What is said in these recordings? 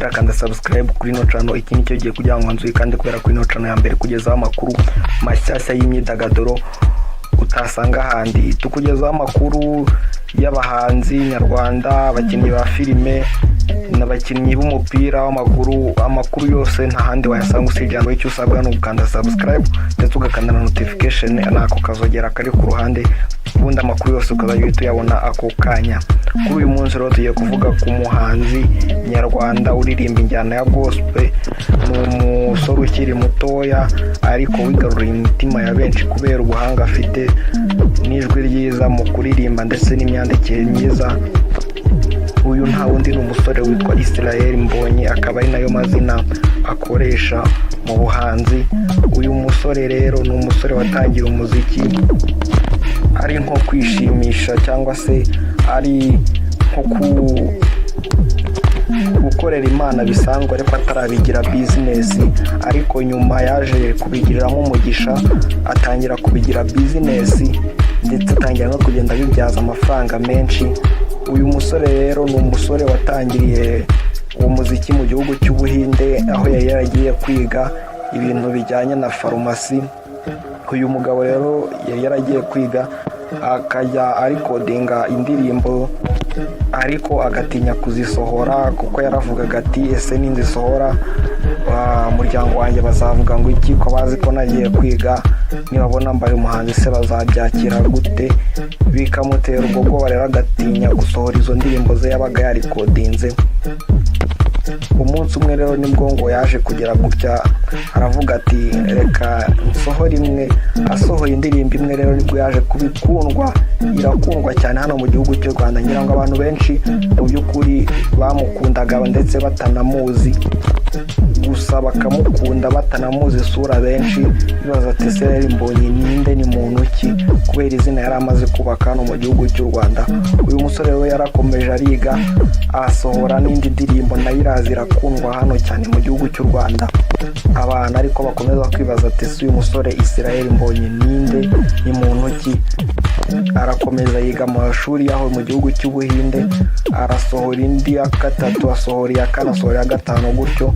utarakanda subscribe kuri no channel, iki nicyo giye kugira ngo nzuye kandi kubera kuri no channel ya mbere kugezaho amakuru mashyashya y'imyidagaduro utasanga handi. Tukugezaho amakuru y'abahanzi nyarwanda, abakinnyi ba filime n'abakinnyi b'umupira w'amaguru. Amakuru yose nta handi wayasanga usibye hano. Icyo usabwa ni ugukanda subscribe ndetse ugakanda na notification nako kazogera kari ku ruhande, ubundi amakuru yose ukazajya uyabona ako kanya. Kuri uyu munsi rero tugiye kuvuga ku muhanzi nyarwanda uririmba injyana ya gospel. Ni umusore ukiri mutoya ariko wigaruriye imitima ya benshi kubera ubuhanga afite n'ijwi ryiza mu kuririmba ndetse n'imyandikire myiza. Uyu nta wundi ni umusore witwa Israel Mbonyi, akaba ari nayo mazina akoresha mu buhanzi. Uyu musore rero ni umusore watangiye umuziki ari nko kwishimisha cyangwa se ari nko gukorera Imana bisanzwe ariko atarabigira business, ariko nyuma yaje kubigiriramo umugisha atangira kubigira business ndetse atangira no kugenda bibyaza amafaranga menshi. Uyu musore rero ni umusore watangiriye uwo muziki mu gihugu cy'Ubuhinde, aho yari yaragiye kwiga ibintu bijyanye na farumasi. Uyu mugabo rero yari yaragiye kwiga akajya arikodinga indirimbo ariko agatinya kuzisohora kuko yaravugaga ati ese ninzisohora umuryango wanjye bazavuga ngo iki, ko bazi ko nagiye kwiga, nibabona mbaye umuhanzi se bazabyakira gute? Bikamutera ubwo bwoba rero agatinya gusohora izo ndirimbo ze yabaga yarikodinze. Umunsi umwe rero nibwo ngo yaje kugera gutya aravuga ati reka nsohora imwe. Asohoye indirimbo imwe rero nibwo yaje kubikundwa, irakundwa cyane hano mu gihugu cy'u Rwanda. Ngira ngo abantu benshi mu by'ukuri bamukundaga ndetse batanamuzi, gusa bakamukunda batanamuzi isura. Benshi bibaza ati Israel Mbonyi ninde, ni muntu ki, kubera izina yari amaze kubaka hano mu gihugu cy'u Rwanda. Uyu musore rero yarakomeje ariga asohora n'indi ndirimbo nayo iraza irakundwa hano cyane mu gihugu cy'u Rwanda. Abantu ariko bakomeza kwibaza ati uyu musore Israel Mbonyi ninde, ni muntu ki? Arakomeza yiga mu mashuri yaho mu gihugu cy'Ubuhinde, arasohora indi ya gatatu, asohora iya kane, asohora iya gatanu, gutyo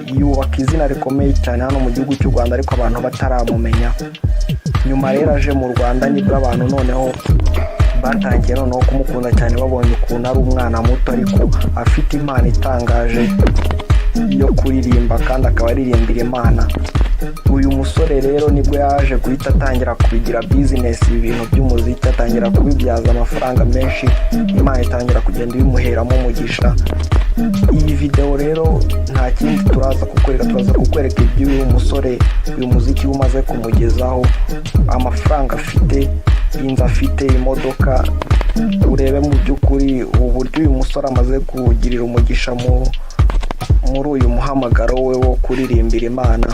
yubaka izina rikomeye cyane hano mu gihugu cy'u Rwanda ariko abantu bataramumenya. Nyuma rero aje mu Rwanda nibwo abantu noneho batangiye noneho kumukunda cyane, babonye ukuntu ari umwana muto ariko afite impano itangaje yo kuririmba kandi akaba aririmbira Imana. Uyu musore rero nibwo yaje guhita atangira kubigira business, ibintu by'umuziki atangira kubibyaza amafaranga menshi, Imana itangira kugenda ibimuheramo umugisha. Iyi video rero nta kindi turaza kukwereka iby'uyu musore, uyu muziki umaze kumugezaho, amafaranga afite, inzu afite, imodoka. Urebe mu by'ukuri uburyo uyu musore amaze kugirira umugisha muri uyu muhamagaro we wo kuririmbira Imana.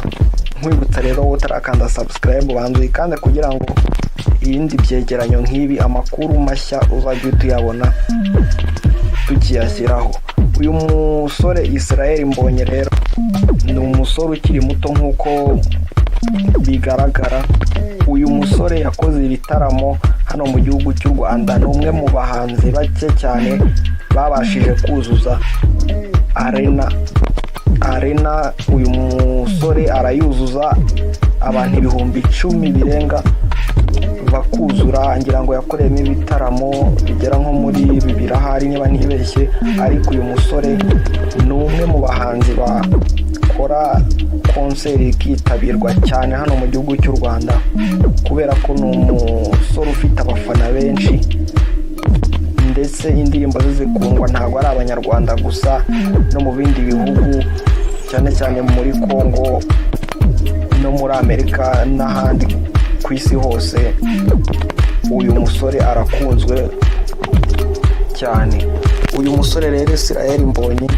Nkwibutsa rero wowe utarakanda subscribe banzu ikande kugira ngo ibindi byegeranyo nk'ibi, amakuru mashya uzajye tuyabona tukiyashyiraho. Uyu musore Israel Mbonyi rero ni umusore ukiri muto nk'uko bigaragara. Uyu musore yakoze ibitaramo hano mu gihugu cy'u Rwanda, ni umwe mu bahanzi bake cyane babashije kuzuza arena. Uyu musore arayuzuza, abantu ibihumbi 10 birenga bakuzura. Ngira ngo yakoreyemo ibitaramo bigera nko muri 2 ahari niba ntibeshye. Ariko uyu musore ni umwe mu bahanzi bakora konseri ikitabirwa cyane hano mu gihugu cy'u Rwanda kubera ko ni umusore ufite abafana benshi ndetse indirimbo ze zikundwa ntabwo ari abanyarwanda gusa, no mu bindi bihugu cyane cyane muri Congo no muri Amerika n'ahandi ku isi hose. Uyu musore arakunzwe cyane. Uyu musore rero Israel Mbonyi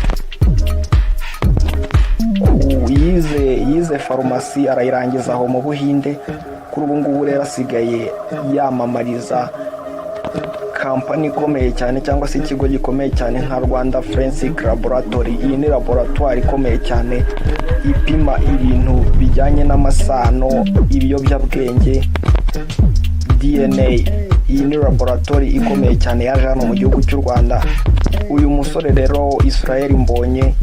yize farumasi arayirangiza aho mu Buhinde. Kuri ubu ngubu rero asigaye yamamariza kampani ikomeye cyane cyangwa se ikigo gikomeye cyane nka Rwanda Forensic Laboratory. Iyi ni laboratoire ikomeye cyane ipima ibintu bijyanye n'amasano, ibiyobyabwenge, DNA. iyi ni laboratori ikomeye cyane yaje hano mu gihugu cy'u Rwanda. Uyu musore rero Israel Mbonyi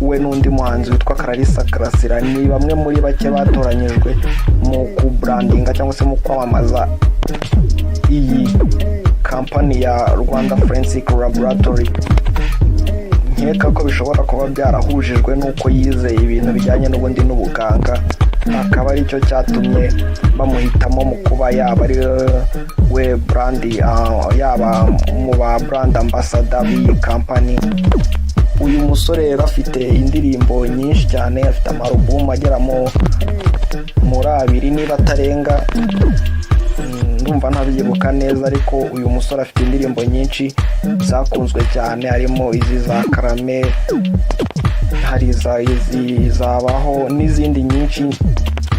we n'undi muhanzi witwa Clarissa Karasira ni bamwe muri bake batoranyijwe mu kubrandinga cyangwa se mu kwamamaza iyi kampani ya Rwanda Forensic Laboratory. Nkeka ko bishobora kuba byarahujijwe n'uko yize ibintu bijyanye n'ubundi n'ubuganga, akaba ari cyo cyatumye bamuhitamo mu kuba yaba ari we brandi yaba mu ba brand ambassador b'iyi kampani. Uyu musore rero afite indirimbo nyinshi cyane, afite amarubumu agera muri 2 niba atarenga, ndumva ntabyibuka neza, ariko uyu musore afite indirimbo nyinshi zakunzwe cyane, harimo izi za Karame, hari izi zabaho n'izindi nyinshi.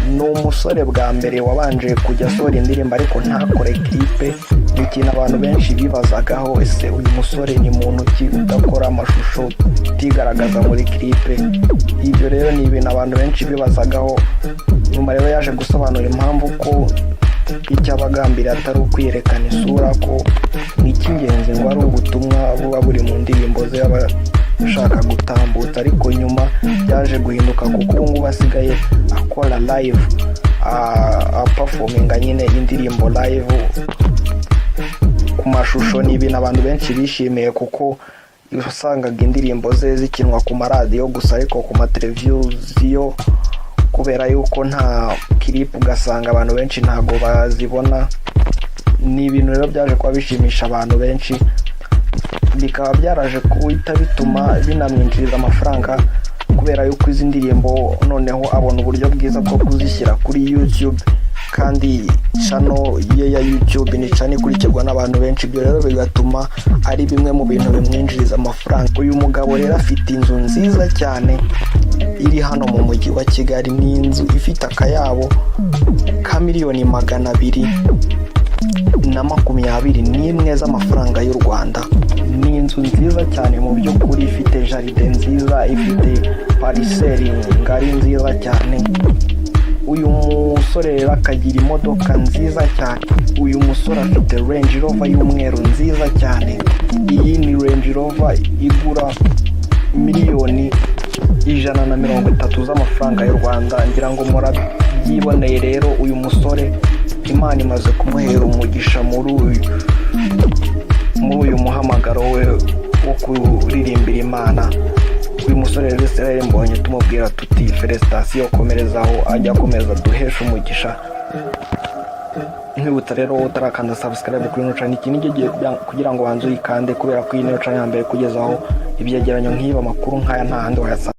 Ni umusore bwa mbere wabanje kujya asohora indirimbo ariko ntakore clip. Ni ikintu abantu benshi bibazagaho, ese uyu musore ni muntu ki udakora amashusho utigaragaza muri clip? Ibyo rero ni ibintu abantu benshi bibazagaho. Nyuma rero yaje gusobanura impamvu ko icyo abagambira atari ukwiyerekana isura, ko ni icy'ingenzi ngo ari ubutumwa buba buri mu ndirimbo ze abashaka gutambutsa. Ariko nyuma byaje guhinduka kuko ubu ngubu asigaye akora live, performinga nyine indirimbo live ku mashusho. Ni ibintu abantu benshi bishimiye kuko usangaga indirimbo ze zikinwa ku maradiyo gusa, ariko ku mateleviziyo kubera yuko nta clip ugasanga abantu benshi ntago bazibona. Ni ibintu rero byaje kuba bishimisha abantu benshi, bikaba byaraje kuhita bituma binamwinjiriza amafaranga, kubera yuko izi ndirimbo noneho abona uburyo bwiza bwo kuzishyira kuri YouTube, kandi channel ye ya YouTube ni channel ikurikirwa n'abantu benshi. Ibyo rero bigatuma ari bimwe mu bintu bimwinjiriza amafaranga. Uyu mugabo rero afite inzu nziza cyane iri hano mu mujyi wa Kigali. Ni inzu ifite akayabo ka miliyoni 221 z'amafaranga y'u Rwanda. Ni inzu nziza cyane mu by'ukuri, ifite jaride nziza, ifite pariseri ngari nziza cyane. Uyu musore rero akagira imodoka nziza cyane. Uyu musore afite Range Rover y'umweru nziza cyane. Iyi ni Range Rover igura miliyoni 130 z'amafaranga y'u Rwanda. Ngira ngo murabyiboneye rero, uyu musore Imana imaze kumuhera umugisha muri uyu muhamagaro we wo kuririmbira Imana. Uyu musore rero Israel Mbonyi tumubwira tuti felicitation, komerezaho, ajya akomeza duhesha umugisha. Nkibutsa rero utarakanda subscribe kuri ino channel, iki nige kugira ngo wanze uyikande, kubera ko iyi niyo channel ya mbere kugezaho ibyegeranyo nk'ibi, amakuru nk'aya nta handi wayasanga.